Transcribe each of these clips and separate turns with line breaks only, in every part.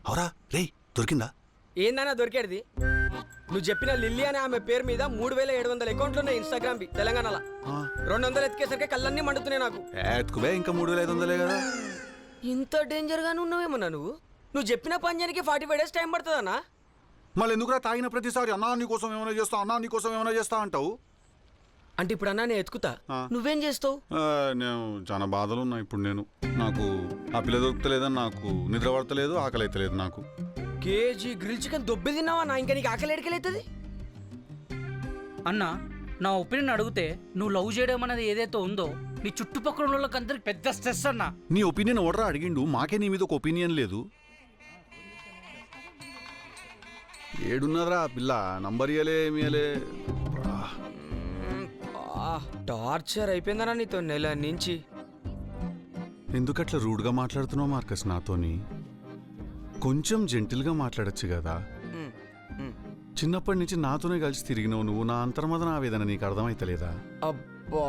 అవరా రేయ్ దొరికిందా?
ఏందన్నా దొరికేది? నువ్వు చెప్పిన లిల్లీ అనే ఆమె పేరు మీద 3700 అకౌంట్లు ఉన్నాయి ఇన్స్టాగ్రామ్ వి తెలంగాణలో. 200 ఎత్తికేసరికి కళ్ళన్నీ మండుతున్నాయి నాకు.
ఎత్తుకువే ఇంకా 3500 కదా.
ఇంత డేంజర్ గానే ఉన్నావేమన్నా నువ్వు చెప్పిన పని చేయడానికి 45 days టైం పడుతుందన్నా.
మళ్ళీ ఎందుకురా తాగిన ప్రతిసారి అన్నా నీకోసం ఏమైనా చేస్తా, అన్నా నీకోసం ఏమైనా చేస్తా అంటావు?
అంటే ఇప్పుడు అన్నా నేను ఎత్తుకుతా, నువ్వేం చేస్తావు?
నేను చాలా బాధలు ఉన్నా ఇప్పుడు. నాకు ఆ పిల్ల దొరుకుతలేదని నాకు నిద్ర పడతలేదు, ఆకలి అవుతలేదు నాకు.
కేజీ గ్రిల్ చికెన్ దొబ్బి తిన్నావా నా? ఇంకా నీకు ఆకలి ఎడకలవుతుంది
అన్నా. నా ఒపీనియన్ అడిగితే నువ్వు లవ్ చేయడం అనేది ఏదైతే ఉందో నీ చుట్టుపక్కల వాళ్ళకి అందరికి పెద్ద స్ట్రెస్ అన్నా.
నీ ఒపీనియన్ ఓడరా అడిగిండు, మాకే నీ మీద ఒక ఒపీనియన్ లేదు. ఏడున్నదరా పిల్ల, నంబర్ ఇయలే ఏమియలే.
టార్చర్ అయిపోయిందన్నా నీతో నెల నుంచి.
ఎందుకట్లా రూడ్గా మాట్లాడుతున్నావు మార్కస్ నాతోని? కొంచెం జెంటిల్గా మాట్లాడచ్చు కదా. చిన్నప్పటి నుంచి నాతోనే కలిసి తిరిగినావు నువ్వు. నా అంతర్మదన ఆవేదన నీకు అర్థమైతలేదా?
అబ్బా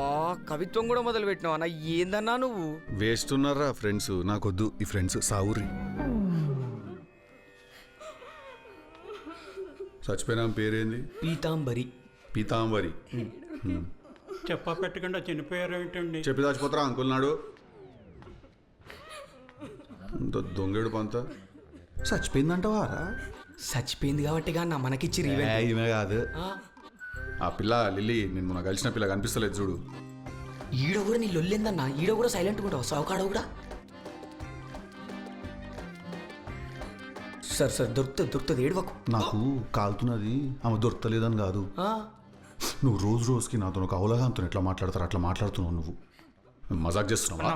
కవిత్వం కూడా మొదలు పెట్టినావు అన్న. ఏందన్నా నువ్వు?
వేస్ట్ ఉన్నారా ఫ్రెండ్స్, నాకొద్దు ఈ ఫ్రెండ్స్ సావురి. చచ్చిపోయినా పేరేంది?
పీతాంబరి.
పీతాంబరి.
చెప్పా పెట్టకుండా చనిపోయారు ఏంటండి?
చెప్పి దాచిపోతారా అంకుల్ నాడు? దొంగేడు పంత చచ్చిపోయిందంటవారా?
చచ్చిపోయింది కాబట్టి నా మనకిచ్చి
ఈమె కాదు ఆ పిల్ల లిల్లీ. నేను మొన్న కలిసిన పిల్ల కనిపిస్తలేదు చూడు.
ఈడ కూడా నీ లొల్లిందన్నా. ఈడ కూడా సైలెంట్గా ఉంటావు, సావుకాడ కూడా. సరే దొరుకుతుంది ఏడవకు.
నాకు కాలుతున్నది, ఆమె దొరకలేదని కాదు. నువ్వు రోజు రోజుకి నాతో ఒక అవలగాంతో ఎట్లా మాట్లాడతారు అట్లా మాట్లాడుతున్నావు నువ్వు. మజాక్ చేస్తున్నావా?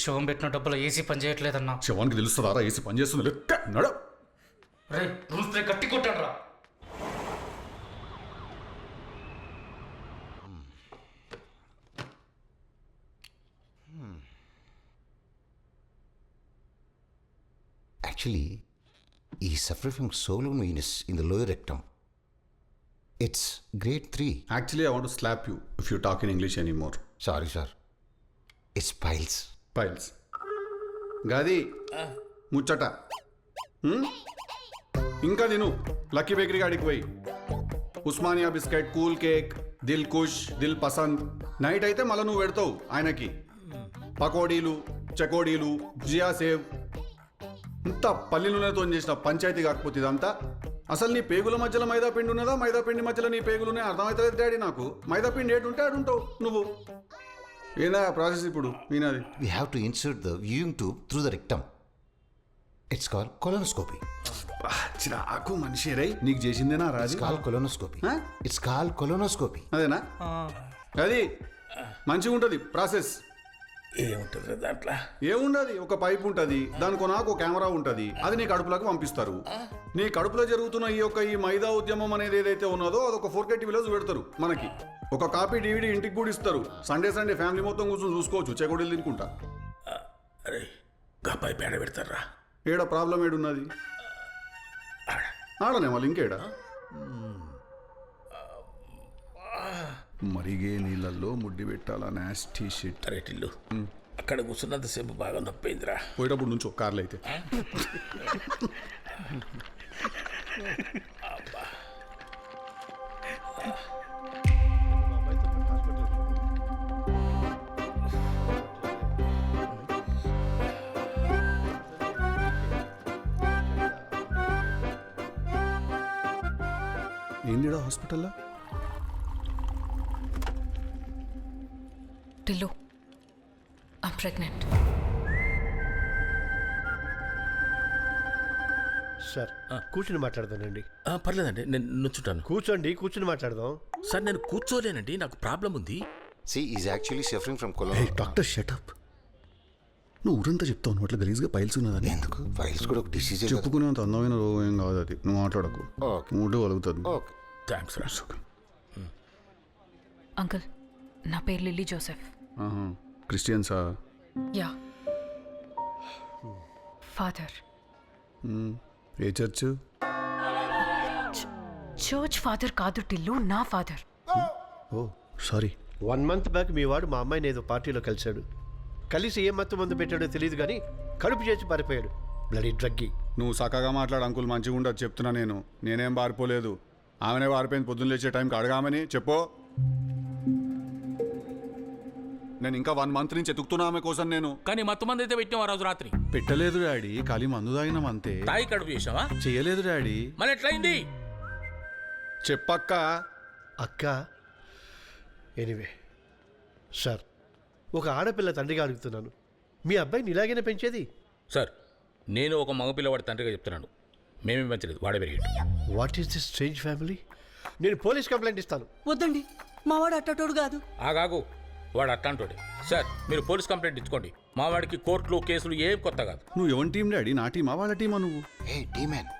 శవం పెట్టిన డబ్బులో ఏసీ పని చేయట్లేదన్నా.
శవానికి తెలుస్తుందా ఏసీ పని చేస్తుంది? నడు.
రూల్స్ గట్టి కొట్టాడు రా.
Actually, he suffered from swollen venous in the lower rectum. It's grade 3.
Actually, I want to slap you if you talk in English anymore.
Sorry, sir. It's piles.
Piles. Gadi, ముచ్చట ఇంకా తిను. Lucky bakery గాడికి పోయి Osmania biscuit, cool cake, Dilkhush, Dilpasand. Night అయితే మళ్ళీ నువ్వు పెడతావు ఆయనకి పకోడీలు, చకోడీలు, భుజియా సేవ్. ఇంత పల్లి నూనెతో చేసిన పంచాయతీ కాకపోతే ఇదంతా. అసలు నీ పేగుల మధ్యలో మైదా పిండి ఉన్నదా, మైదా పిండి మధ్యలో నీ పేగులునే అర్థమవుతుంది డాడీ నాకు. మైదా పిండి ఏటుంటే ఆడుంటావు నువ్వు. ఏందా ప్రాసెస్ ఇప్పుడు వినాది?
We have to insert the viewing tube through the rectum. It's called colonoscopy.
చిరాకు మనిషి రై. నీకు చేసిందేనా రాజు?
It's called colonoscopy. It's called colonoscopy.
అదేనా? అది మంచిగా ఉంటుంది ప్రాసెస్.
ఏముంటుంది దాంట్లో?
ఏముండదు, ఒక పైప్ ఉంటుంది, దానికి నాకు కెమెరా ఉంటుంది, అది నీ కడుపులోకి పంపిస్తారు. నీ కడుపులో జరుగుతున్న ఈ మైదా ఉద్యమం అనేది ఏదైతే ఉన్నదో అదొక 4K టీవీలో పెడతారు మనకి. ఒక కాపీ DVD ఇంటికి కూడా ఇస్తారు. సండే ఫ్యామిలీ మొత్తం కూర్చొని చూసుకోవచ్చు చెకోడీలు తినుకుంటా.
అరే గబ్బాయి పేడ పెడతారా?
ఏడ ప్రాబ్లం ఏడున్నది? ఆడనే మళ్ళీ ఇంకేడా? మరిగే నీళ్ళల్లో ముడ్డి పెట్టాలా? Nasty shit.
అరేటిల్లు అక్కడ కూర్చున్నంతసేపు బాగా నొప్పిందిరా.
పోయేటప్పుడు నుంచి ఒక కార్లు అయితే. ఏందిడా హాస్పిటల్లో?
Tillu, I'm pregnant.
సార్ కూర్చుని మాట్లాడదానండి.
పర్లేదండి, నేను నుంచుంటాను.
కూర్చుని మాట్లాడదాం.
సార్ నేను కూర్చోలేనండి, నాకు ప్రాబ్లం ఉంది.
See, he's actually suffering from colonoscopy.
Doctor shut up. నువ్వు ఊరంతా చెప్తావు నువ్వు అట్లా గలీజ్గా పైల్స్ ఉన్నదని.
ఎందుకు? ఫైల్స్ కూడా ఒక డిసీజ్.
చెప్పుకునేంత అందమైన రోగం ఏం కాదు అది. నువ్వు మాట్లాడకు, మూడు కలుగుతుంది.
ఓకే,
థ్యాంక్స్ రా.
అంకుల్, నా పేరు లిల్లీ జోసెఫ్.
క్రిస్టియన్సా?
యా. ఫాదర్.
ఏ చర్చ్?
చర్చ్ ఫాదర్ కాదు టిల్లు, నా ఫాదర్.
ఓ సారీ.
1 month బ్యాక్ మీ వాడు మా అమ్మాయిని ఏదో పార్టీలో కలిశాడు. కలిసి ఏ మత్తు మందు పెట్టాడో తెలియదు కానీ కడుపు చేసి పారిపోయాడు. బ్లడీ డ్రగ్గి.
నువ్వు చక్కగా మాట్లాడు అంకుల్, మంచిగా ఉండదు చెప్తున్నా నేను. నేనేం పారిపోలేదు. ఆమెనే పారిపోయింది పొద్దున్న లేచే టైంకి. అడగామని చెప్పు. నేను ఇంకా 1 month నుంచి ఎతుకుతున్నా ఆమె కోసం. నేను
కానీ మత్తు మంది అయితే పెట్టాం ఆ రోజు రాత్రి.
పెట్టలేదు డాడీ, ఖాళీ మందు తాగినాం అంతే.
తాయి కడుపు చేసావా?
చేయలేదు డాడీ.
మళ్ళీ ఎట్లయింది?
చెప్పక్క.
అక్క, ఎనీవే సార్, ఒక ఆడపిల్ల తండ్రిగా అడుగుతున్నాను, మీ అబ్బాయిని ఇలాగైనా పెంచేది?
సార్, నేను ఒక మగపిల్లవాడి తండ్రిగా చెప్తున్నాను. మేమేం పెంచలేదు, వాడే పెరిగాడు.
What is this strange family? నేను పోలీస్ కంప్లైంట్ ఇస్తాను.
వద్దండి, మావాడు అట్టటోడు కాదు.
ఆగాగు, వాడు అట్లాంటోడే. సార్, మీరు పోలీస్ కంప్లైంట్ ఇచ్చుకోండి. మా వాడికి కోర్టులు కేసులు ఏం కొత్త కాదు.
నువ్వు ఎవరి టీం డాడీ? నా టీమా వాళ్ళ టీమా నువ్వు?
ఏ టీమెన్,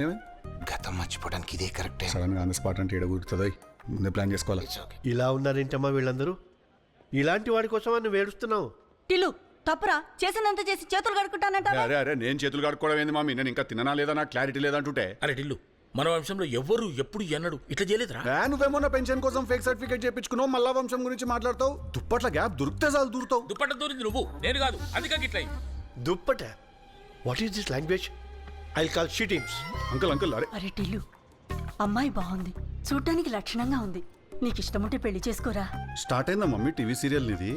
ఏమైంది?
గతం మర్చిపోవడానికి ఇదే కరెక్టే.
సడన్ గా ఆన్ ద స్పాట్ అంటే ఎడ కుదురుతుంది? ముందే ప్లాన్ చేసుకోవాలి.
It's okay.
ఇలా ఉన్నారేంటమ్మా వీళ్ళందరూ? ఇలాంటి వాడి కోసం నువ్వు ఏడుస్తున్నావు?
టిల్లు తప్పురా, చేసినంత చేసి చేతులు కడుక్కుంటానంట.
అరే నేను చేతులు కడుక్కోవడం ఏంది మామీ? నేను ఇంకా తిననా లేదా, నాకు క్లారిటీ లేదంటుంటే.
అరే టిల్లు, మన వంశంలో ఎవ్వరు ఎప్పుడు ఎన్నడు ఇట్లా చేయలేదురా.
నువ్వేమన్నా పెన్షన్ కోసం ఫేక్ సర్టిఫికేట్ చేయించుకున్నావు, మళ్ళా వంశం గురించి మాట్లాడతావు. దుప్పట్ల గ్యాప్ దొరికితే చాలు దూరుతావు.
దుప్పట్ట దూరింది నువ్వు, నేను కాదు. అందుకే ఇట్లా
dupatta? What is this language? I call sheetings.
Uncle అరే
అరే టిల్లు, అమ్మాయి బాగుంది, చూడ్డానికి లక్షణంగా ఉంది. నీకు ఇష్టముంటే పెళ్లి చేసుకోరా.
స్టార్ట్ అయిందా మమ్మీ టీవీ సీరియల్ నిది?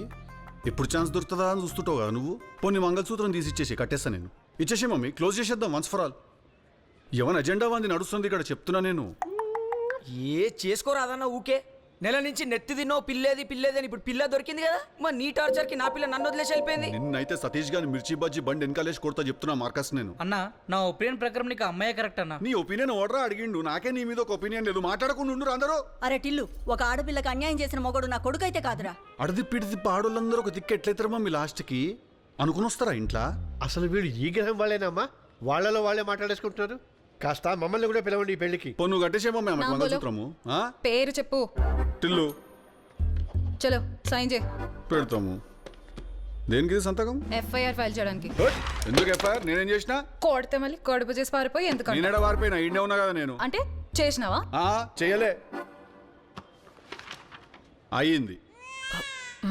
ఎప్పుడు ఛాన్స్ దొరుకుతుందా అని చూస్తుంటావు కదా నువ్వు. పోనీ మంగళసూత్రం తీసి ఇచ్చేసి కట్టేస్తా నేను. ఇచ్చేసి మమ్మీ, క్లోజ్ చేసేద్దాం వన్స్ ఫర్ ఆల్. ఎవరి అజెండా వంది నడుస్తుంది ఇక్కడ, చెప్తున్నా నేను.
ఏ చేసుకోరాదన్న ఊకే. నెల నుంచి నెత్తి తిన్నావు పిల్లేది అని. ఇప్పుడు పిల్ల దొరికింది కదా, మరి నీ టార్చర్కి నా పిల్ల నన్ను వదిలేసి వెళ్ళిపోయింది.
నిన్నైతే సతీష్ గారిని మిర్చి బజ్జి బండి వెనకాలేసి కొడతా చెప్తున్నా మార్కస్ నేను.
అన్న, నా ఒపీనియన్ ప్రకారం నీకు ఆ అమ్మాయి కరెక్ట్ అన్న.
నీ ఒపీనియన్ ఓడరా అడిగిండు, నాకే నీ మీద ఒక ఒపీనియన్ లేదు. మాట్లాడకుండా ఉండు అందరూ.
అరే టిల్లు, ఒక ఆడపిల్లకి అన్యాయం చేసిన మొగడు నా కొడుకైతే కాదురా.
అడదిప్పిడిది పాడోళ్ళందరూ ఒక దిక్కు ఎట్లయితారు మమ్మీ లాస్ట్కి? అనుకుని వస్తారా ఇంట్లో?
అసలు వీళ్ళు ఈ గ్రహం వాళ్ళేనమ్మా? వాళ్ళలో వాళ్ళే మాట్లాడేసుకుంటున్నారు. కాస్త మమ్మల్ని కూడా పిలవండి ఈ పెళ్లికి.
పొన్ను కట్టేసే మమ్మీ ఆమెకు
నా
మంగళసూత్రము. ఆ?
పేరు చెప్పు.
టిల్లు
చలో సైన్ చేయి.
పెడతాము. దేనికి ఇది సంతకం?
ఎఫ్ఐఆర్ ఫైల్ చేయడానికి.
హట్! ఎందుకు ఎఫ్ఐఆర్? నేనేం చేసినా?
కొడితే మళ్ళీ కడుపు చేసి పారిపోయి ఎందుకంటే
నేనేడా వారిపోయినా? ఈడనే ఉన్నా కదా నేను.
అంటే చేసినావా?
చేయలే. అయ్యింది.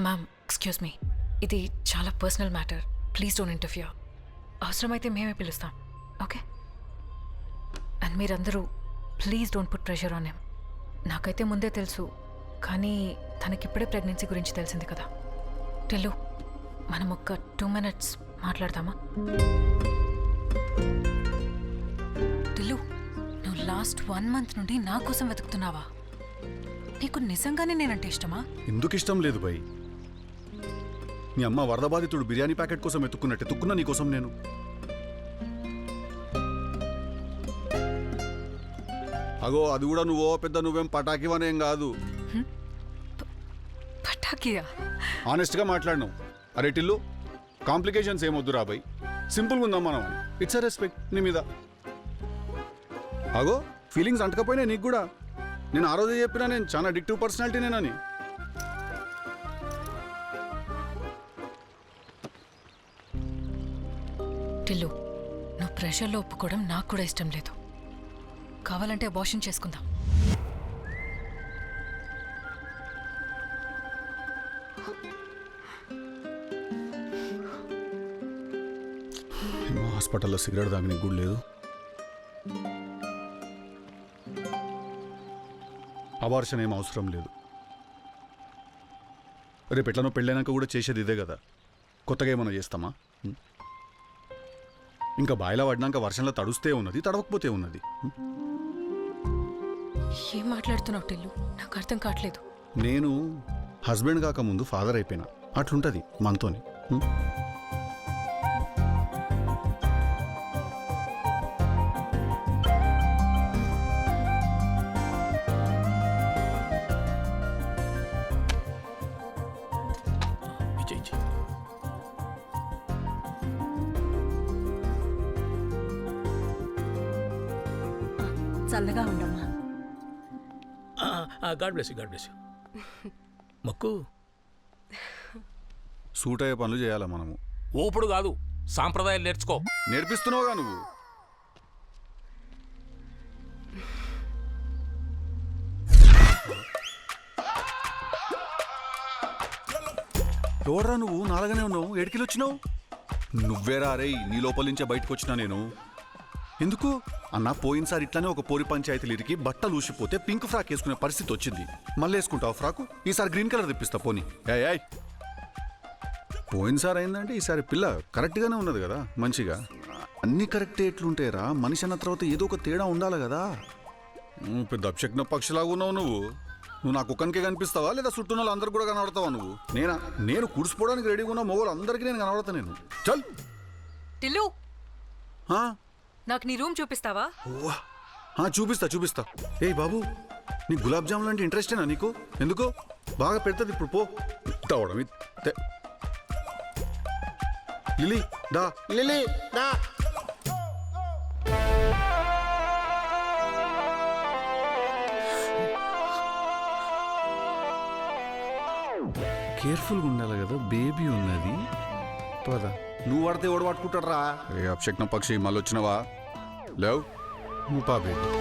మ్యామ్ ఎక్స్క్యూజ్ మీ, ఇది చాలా personal matter. Please don't interfere. అవసరమైతే మేమే పిలుస్తాం, ఓకే? అండ్ మీరందరూ please don't put pressure on him. నాకైతే ముందే తెలుసు, కానీ తనకిప్పుడే ప్రెగ్నెన్సీ గురించి తెలిసింది కదా. టెల్లు, మనం ఒక్క 2 minutes మాట్లాడతామా? టెల్లు, నువ్వు లాస్ట్ 1 month నుండి నా కోసం వెతుకుతున్నావా? నీకు నిజంగానే నేనంటే ఇష్టమా?
ఎందుకు ఇష్టం లేదు భయ్? నీ అమ్మ వరద బాధితుడు బిర్యానీ ప్యాకెట్ కోసం ఎత్తుకున్నట్టు ఎత్తుకున్నా నీ కోసం నేను. అగో అది కూడా నువ్వేం పటాకివనేం కాదు.
పటాకియా?
ఆనెస్ట్గా మాట్లాడినావు. అరే టిల్లు, కాంప్లికేషన్స్ ఏమొద్దు రా భయ్, సింపుల్గా ఉందాం మనం. ఇట్స్ అ రెస్పెక్ట్ నీ మీద. అగో ఫీలింగ్స్ అంటకపోయినా నీకు కూడా. నేను ఆ రోజే చెప్పినా నేను చాలా అడిక్టివ్ పర్సనాలిటీ నేనని.
టిల్లు, నువ్వు ప్రెషర్లో ఒప్పుకోవడం నాకు కూడా ఇష్టం లేదు. కావాలంటే అబార్షన్ చేసుకుందాం.
హాస్పిటల్లో సిగరెట్ తాగనీకి కూడా లేదు. అబార్షన్ ఏం అవసరం లేదు. రేపు ఎట్లనో పెళ్ళైనాక కూడా చేసేది ఇదే కదా. కొత్తగా ఏమైనా చేస్తామా? ఇంకా బాయిలా పడినాక వర్షంలో తడుస్తే ఉన్నది, తడవకపోతే ఉన్నది.
ఏం మాట్లాడుతున్నావు టిల్లు? నాకు అర్థం కావట్లేదు.
నేను హస్బెండ్ కాకముందు ఫాదర్ అయిపోయినా, అట్లుంటుంది మనతోని.
చల్లగా ఉండమ్మా.
God bless you. మొక్కు
సూట్ అయ్యే పనులు చేయాలా మనము.
ఊపుడు కాదు, సాంప్రదాయాలు నేర్చుకో.
నేర్పిస్తున్నావుగా నువ్వు. ఎవడ్రా నువ్వు? నాలుగనే ఉన్నావు, ఏడికి వచ్చినావు? నువ్వేరా రే నీ లోపల నుంచే బయటకు వచ్చినా నేను ఎందుకు అన్న పోయినసారి ఇట్లానే ఒక పోరి పంచాయతీలు ఇరికి బట్టలు ఊసిపోతే పింక్ ఫ్రాక్ వేసుకునే పరిస్థితి వచ్చింది. మళ్ళీ వేసుకుంటావు ఫ్రాకు? ఈసారి గ్రీన్ కలర్ తెప్పిస్తా పోనీ. ఏయ్ పోయినసారి అయిందంటే ఈసారి పిల్ల కరెక్ట్గానే ఉన్నది కదా, మంచిగా. అన్నీ కరెక్టే ఎట్లుంటాయిరా, మనిషి అన్న తర్వాత ఏదో ఒక తేడా ఉండాలి కదా. పెద్ద అప్షక్న పక్షిలాగా ఉన్నావు నువ్వు నాకు ఒక్కనికే కనిపిస్తావా లేదా చుట్టూ వాళ్ళు అందరికి కూడా కనబడతావా నువ్వు? నేను కుడిసిపోవడానికి రెడీగా ఉన్న మొగలు అందరికీ నేను కనబడతా. నేను చల్
టిల్లు, నాకు నీ రూమ్ చూపిస్తావా?
చూపిస్తా. ఏయ్ బాబు, నీ గులాబ్ జామున్ అంటే ఇంట్రెస్టేనా నీకు? ఎందుకు బాగా పెడుతుంది ఇప్పుడు పో. తవడం లిలీ దా. కేర్ఫుల్గా ఉండాలి కదా, బేబీ ఉన్నది. పదా నువ్వు పడితే ఓడి పట్టుకుంటాడు రా. అప్షక్న పక్షి మళ్ళీ వచ్చినవా? లేవు నువ్వు పా బేబీ.